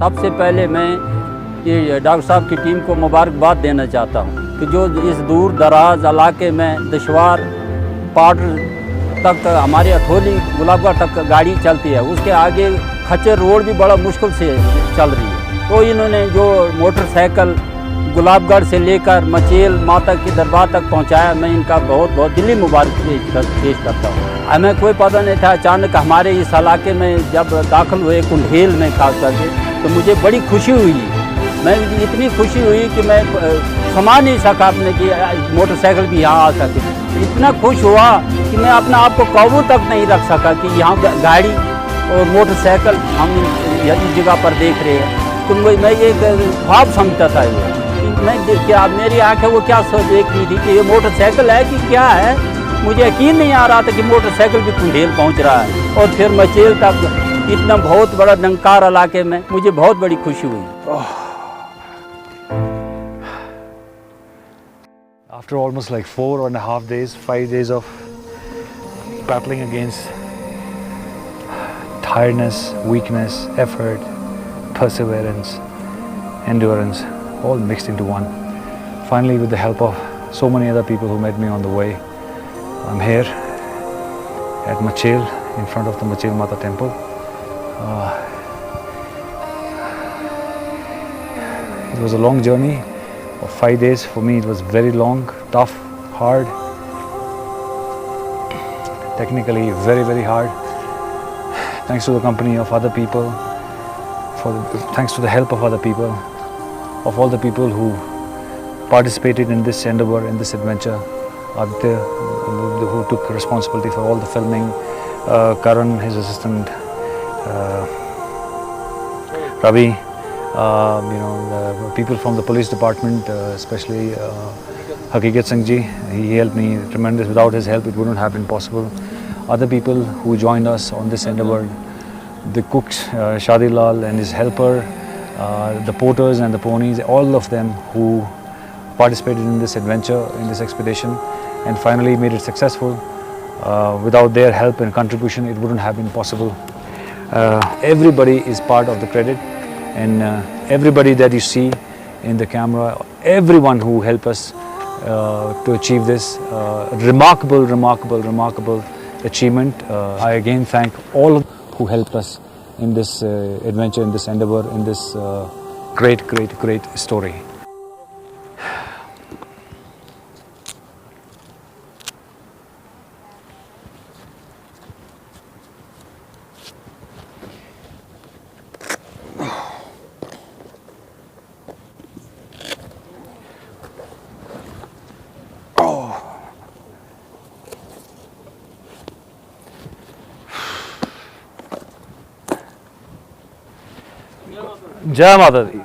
सबसे पहले मैं ये डॉक्टर साहब की टीम को मुबारकबाद देना चाहता हूँ कि जो इस दूर दराज इलाके में दुश्वार पार्ट तक हमारे अठोली गुलाबगढ़ तक गाड़ी चलती है, उसके आगे खच्चर रोड भी बड़ा मुश्किल से चल रही है। तो इन्होंने जो मोटरसाइकिल गुलाबगढ़ से लेकर मचेल माता के दरबार तक पहुंचाया, मैं इनका बहुत बहुत दिली मुबारक पेश करता हूँ। हमें कोई पता नहीं था, अचानक हमारे इस इलाके में जब दाखिल हुए कुंढेल में खास करके, तो मुझे बड़ी खुशी हुई। मैं इतनी खुशी हुई कि मैं समा नहीं सका अपने कि मोटरसाइकिल भी यहाँ आ सके। इतना खुश हुआ कि मैं अपने आप को काबू तक नहीं रख सका कि यहाँ गाड़ी और मोटरसाइकिल हम इस जगह पर देख रहे हैं। तो मैं एक ख्वाब समझता था ये, मैं क्या मेरी आंखें वो क्या सोच देख रही थी कि ये मोटरसाइकिल है कि क्या है। मुझे यकीन नहीं आ रहा था कि मोटरसाइकिल भी कुंढेल पहुंच रहा है और फिर मचेल तक, इतना बहुत बड़ा नंकार इलाके में। मुझे बहुत बड़ी खुशी हुई। After almost like 4.5 days, 5 days of battling against tiredness, weakness, effort, perseverance, endurance, all mixed into one. Finally, with the help of so many other people who met me on the way, I'm here at Machail, in front of the Machail Mata temple. It was a long journey of 5 days. For me, it was very long, tough, hard, technically very, very hard. Thanks to the company of other people, thanks to the help of other people, of all the people who participated in this endeavor, in this adventure. Aditya, who took responsibility for all the filming, Karan, his assistant, Ravi, the people from the police department, especially Hakikat Singh ji, he helped me tremendous. Without his help, it wouldn't have been possible. Other people who joined us on this endeavor, the cooks, Shadi Lal and his helper, the porters and the ponies, all of them who participated in this adventure, in this expedition, and finally made it successful. Without their help and contribution, it wouldn't have been possible. Everybody is part of the credit, and everybody that you see in the camera, everyone who helped us to achieve this remarkable achievement. I again thank all who helped us in this adventure, in this endeavor, in this great story. जय माता दी।